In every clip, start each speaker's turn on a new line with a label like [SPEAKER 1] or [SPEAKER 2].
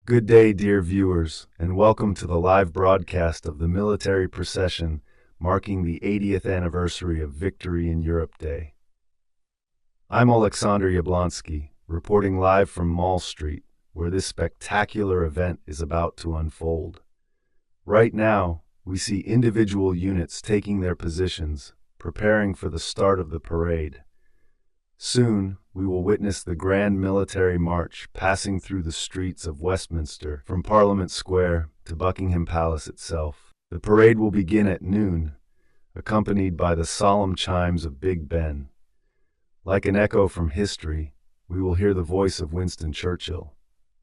[SPEAKER 1] Good day, dear viewers, and welcome to the live broadcast of the military procession marking the 80th anniversary of Victory in Europe Day. I'm Oleksandr Yablonsky, reporting live from Mall Street, where this spectacular event is about to unfold. Right now, we see individual units taking their positions, preparing for the start of the parade. Soon, we will witness the grand military march passing through the streets of Westminster from Parliament Square to Buckingham Palace itself. The parade will begin at noon, accompanied by the solemn chimes of Big Ben. Like an echo from history, we will hear the voice of Winston Churchill,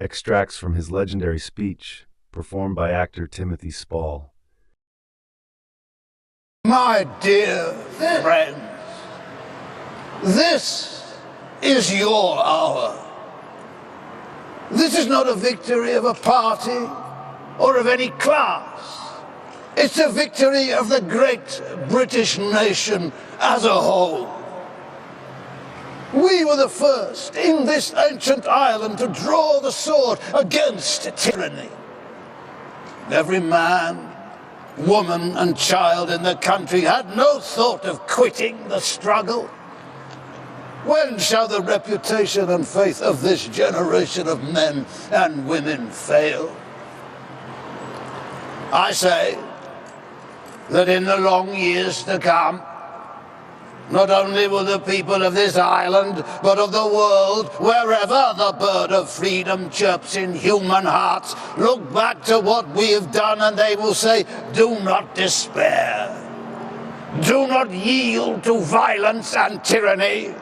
[SPEAKER 1] extracts from his legendary speech, performed by actor Timothy Spall.
[SPEAKER 2] My dear friends, this is your hour. This is not a victory of a party or of any class. It's a victory of the great British nation as a whole. We were the first in this ancient island to draw the sword against tyranny. Every man, woman and child in the country had no thought of quitting the struggle. When shall the reputation and faith of this generation of men and women fail? I say that in the long years to come, not only will the people of this island, but of the world, wherever the bird of freedom chirps in human hearts, look back to what we have done and they will say, do not despair. Do not yield to violence and tyranny.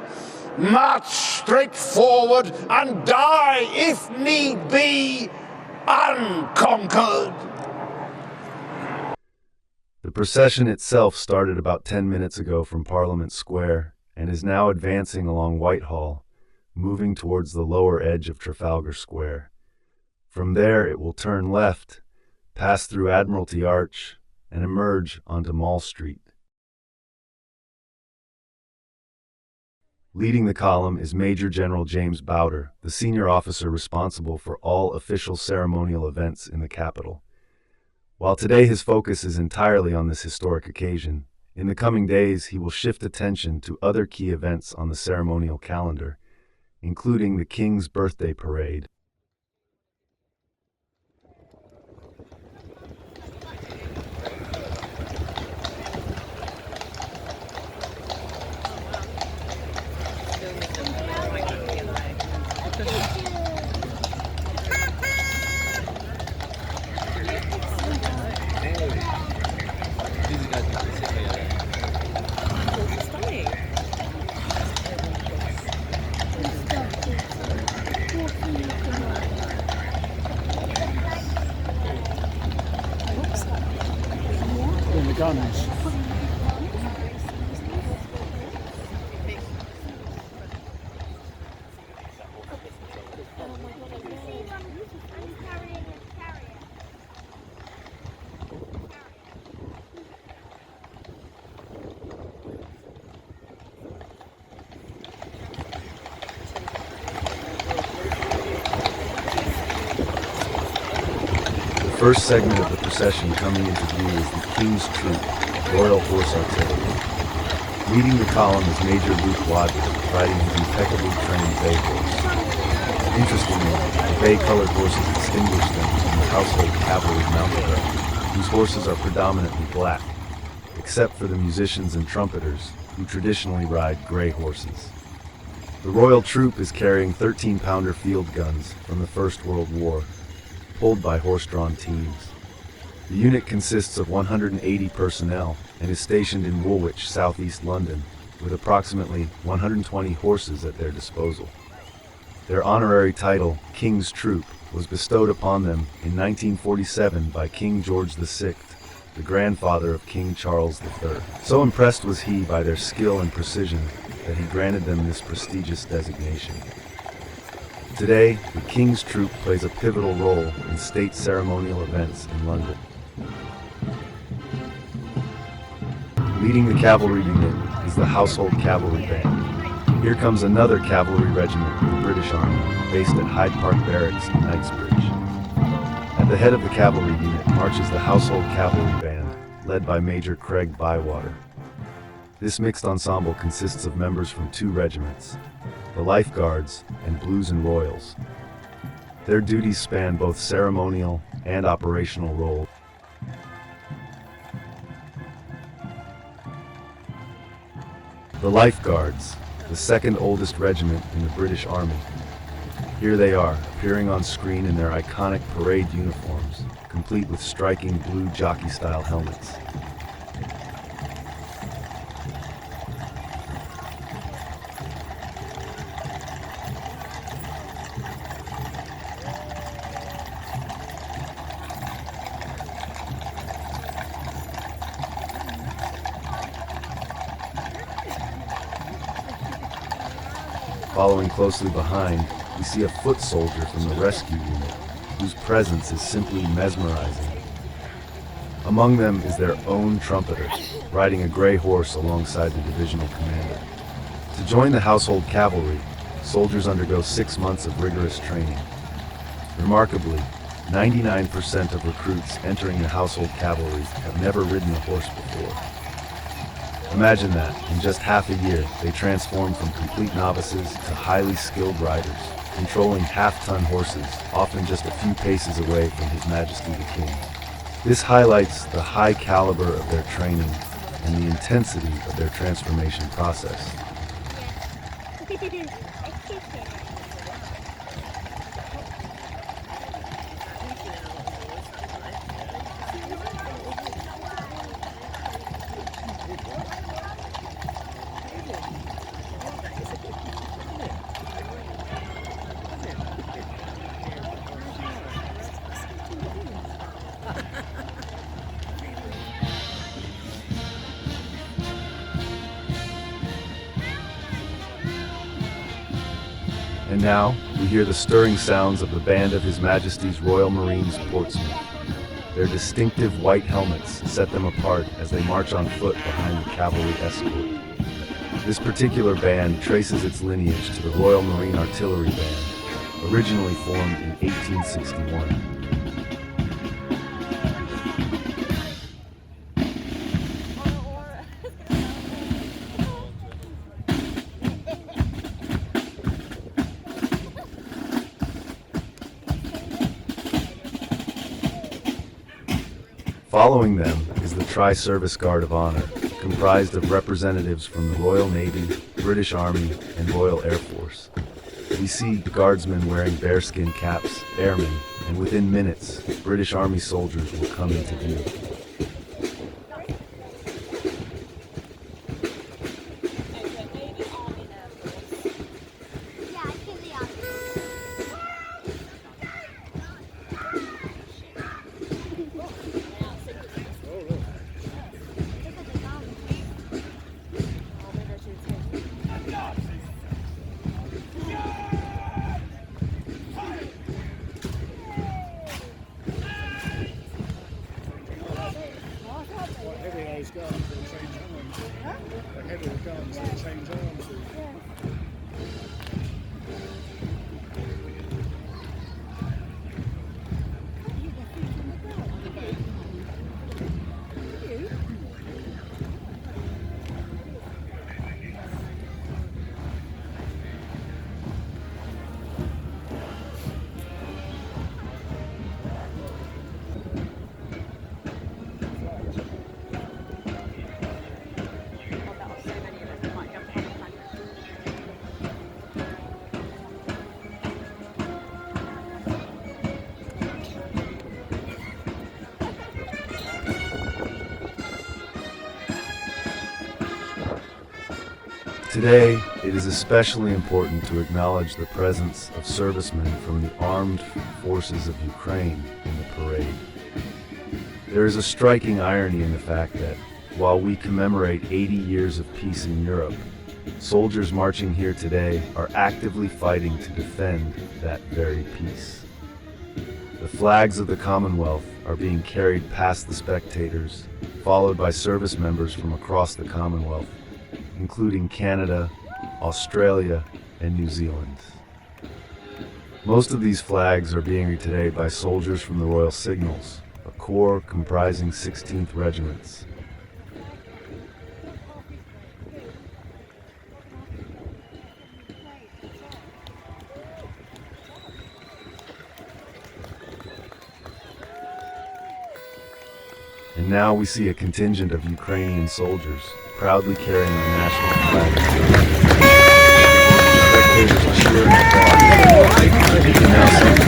[SPEAKER 2] March straight forward and die, if need be, unconquered.
[SPEAKER 1] The procession itself started about 10 minutes ago from Parliament Square and is now advancing along Whitehall, moving towards the lower edge of Trafalgar Square. From there, it will turn left, pass through Admiralty Arch, and emerge onto Mall Street. Leading the column is Major General James Bowder, the senior officer responsible for all official ceremonial events in the capital. While today his focus is entirely on this historic occasion, in the coming days he will shift attention to other key events on the ceremonial calendar, including the King's Birthday Parade.
[SPEAKER 3] Guns.
[SPEAKER 1] The first segment of the procession coming into view is the King's Troop, Royal Horse Artillery. Leading the column is Major Luke Wadman, riding his impeccably trained bay horse. Interestingly, the bay-colored horses distinguish them from the Household Cavalry Mounted Regiment, whose horses are predominantly black, except for the musicians and trumpeters, who traditionally ride gray horses. The Royal Troop is carrying 13-pounder field guns from the First World War, pulled by horse-drawn teams. The unit consists of 180 personnel and is stationed in Woolwich, southeast London, with approximately 120 horses at their disposal. Their honorary title, King's Troop, was bestowed upon them in 1947 by King George VI, the grandfather of King Charles III. So impressed was he by their skill and precision that he granted them this prestigious designation. Today, the King's Troop plays a pivotal role in state ceremonial events in London. Leading the cavalry unit is the Household Cavalry Band. Here comes another cavalry regiment of the British Army, based at Hyde Park Barracks in Knightsbridge. At the head of the cavalry unit marches the Household Cavalry Band, led by Major Craig Bywater. This mixed ensemble consists of members from 2 regiments, the Life Guards and Blues and Royals. Their duties span both ceremonial and operational roles. The Life Guards, the second-oldest regiment in the British Army. Here they are, appearing on screen in their iconic parade uniforms, complete with striking blue jockey-style helmets. Following closely behind, we see a foot soldier from the rescue unit, whose presence is simply mesmerizing. Among them is their own trumpeter, riding a gray horse alongside the divisional commander. To join the Household Cavalry, soldiers undergo 6 months of rigorous training. Remarkably, 99% of recruits entering the Household Cavalry have never ridden a horse before. Imagine that, in just half a year, they transform from complete novices to highly skilled riders, controlling half-ton horses, often just a few paces away from His Majesty the King. This highlights the high caliber of their training and the intensity of their transformation process. And now, we hear the stirring sounds of the band of His Majesty's Royal Marines Portsmouth. Their distinctive white helmets set them apart as they march on foot behind the cavalry escort. This particular band traces its lineage to the Royal Marine Artillery Band, originally formed in 1861. Following them is the Tri-Service Guard of Honor, comprised of representatives from the Royal Navy, British Army, and Royal Air Force. We see guardsmen wearing bearskin caps, airmen, and within minutes, British Army soldiers will come into view. Today, it is especially important to acknowledge the presence of servicemen from the armed forces of Ukraine in the parade. There is a striking irony in the fact that, while we commemorate 80 years of peace in Europe, soldiers marching here today are actively fighting to defend that very peace. The flags of the Commonwealth are being carried past the spectators, followed by service members from across the Commonwealth, including Canada, Australia, and New Zealand. Most of these flags are being carried today by soldiers from the Royal Signals, a corps comprising 16th regiments. And now we see a contingent of Ukrainian soldiers proudly carrying the national flag. Spectators cheer and applaud. You can now see the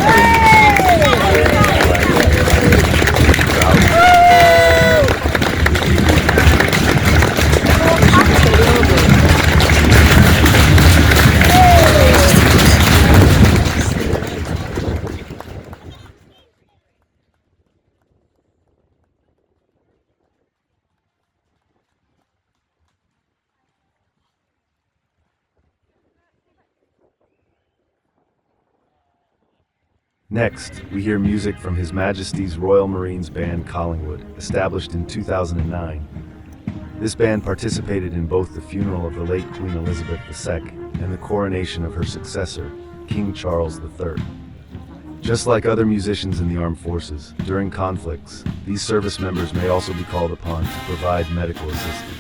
[SPEAKER 1] Next, we hear music from His Majesty's Royal Marines Band Collingwood, established in 2009. This band participated in both the funeral of the late Queen Elizabeth II and the coronation of her successor, King Charles III. Just like other musicians in the armed forces, during conflicts, these service members may also be called upon to provide medical assistance.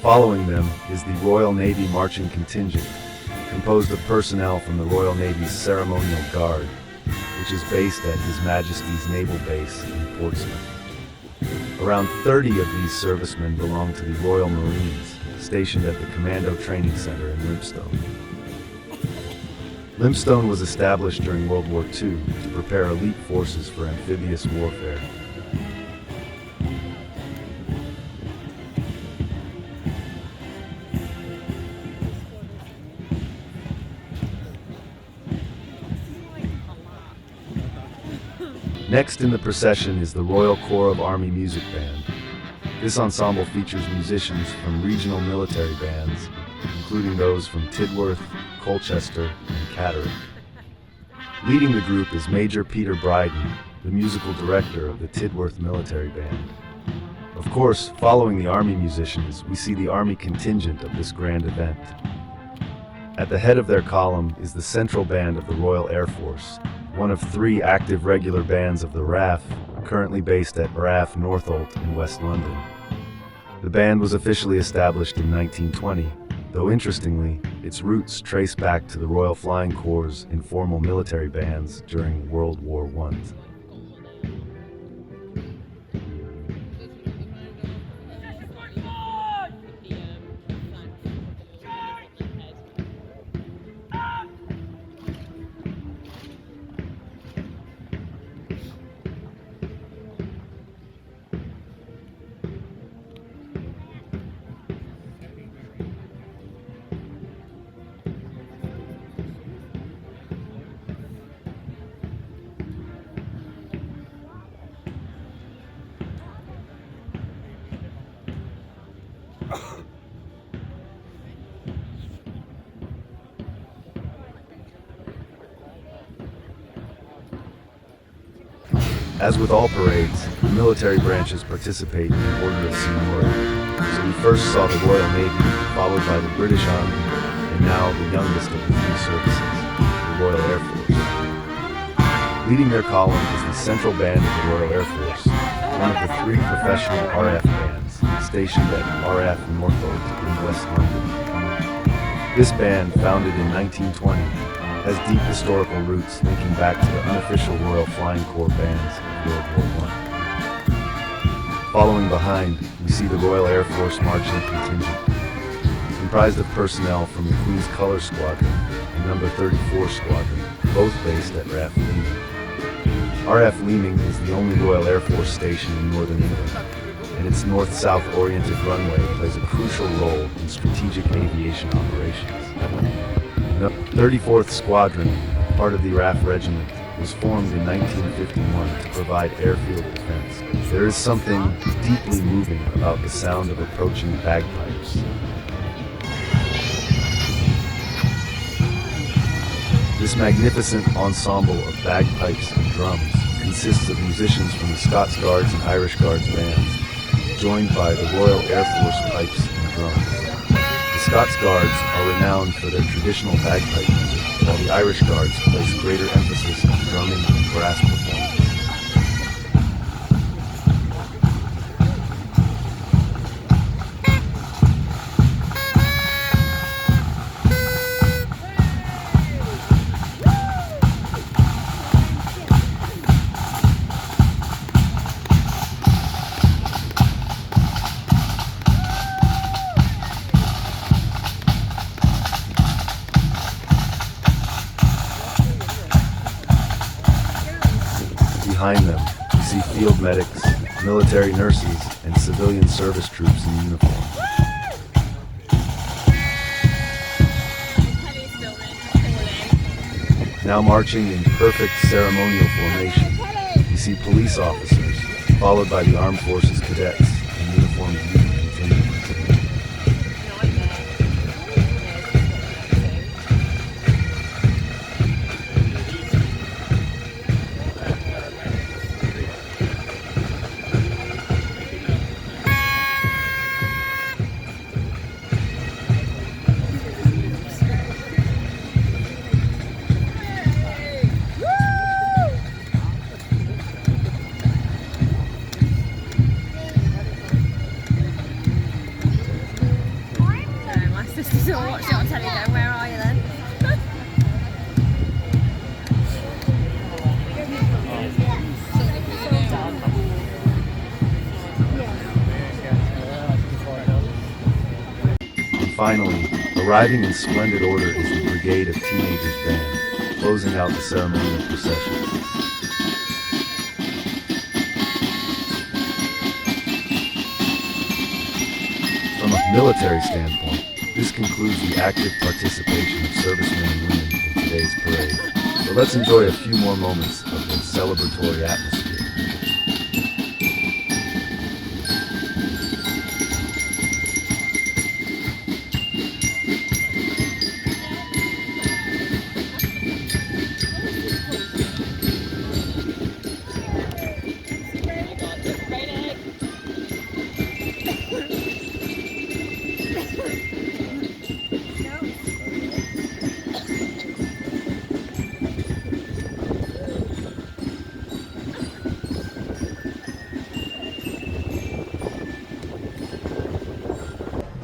[SPEAKER 1] Following them is the Royal Navy Marching Contingent, composed of personnel from the Royal Navy's Ceremonial Guard, which is based at His Majesty's Naval Base in Portsmouth. Around 30 of these servicemen belong to the Royal Marines, stationed at the Commando Training Center in Lympstone. Lympstone was established during World War II to prepare elite forces for amphibious warfare. Next in the procession is the Royal Corps of Army Music Band. This ensemble features musicians from regional military bands, including those from Tidworth, Colchester, and Catterick. Leading the group is Major Peter Bryden, the musical director of the Tidworth Military Band. Of course, following the Army musicians, we see the Army contingent of this grand event. At the head of their column is the Central Band of the Royal Air Force, one of 3 active regular bands of the RAF, currently based at RAF Northolt in West London. The band was officially established in 1920, though interestingly, its roots trace back to the Royal Flying Corps' informal military bands during World War I. As with all parades, the military branches participate in the order of seniority. So we first saw the Royal Navy, followed by the British Army, and now the youngest of the 3 services, the Royal Air Force. Leading their column is the Central Band of the Royal Air Force, one of the 3 professional RF bands stationed at RF Northolt in West London. This band, founded in 1920, has deep historical roots linking back to the unofficial Royal Flying Corps bands of World War I. Following behind, we see the Royal Air Force Marching Contingent, comprised of personnel from the Queen's Colour Squadron and No. 34 Squadron, both based at RAF Leeming. RF Leeming is the only Royal Air Force station in northern England, and its north-south oriented runway plays a crucial role in strategic aviation operations. The 34th Squadron, part of the RAF Regiment, was formed in 1951 to provide airfield defense. There is something deeply moving about the sound of approaching bagpipes. This magnificent ensemble of bagpipes and drums consists of musicians from the Scots Guards and Irish Guards bands, joined by the Royal Air Force pipes and drums. The Scots Guards are renowned for their traditional bagpipe music, while the Irish Guards place greater emphasis on drumming and brass performance. Behind them, you see field medics, military nurses, and civilian service troops in uniform. Now marching in perfect ceremonial formation, you see police officers, followed by the Armed Forces cadets and uniformed youth continuing. Finally, arriving in splendid order is the Brigade of Teenagers Band, closing out the ceremonial procession. From a military standpoint, this concludes the active participation of servicemen and women in today's parade. But let's enjoy a few more moments of the celebratory atmosphere.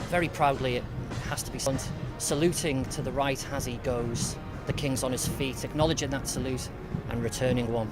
[SPEAKER 3] Very proudly, it has to be saluting to the right as he goes. The King's on his feet, acknowledging that salute and returning one.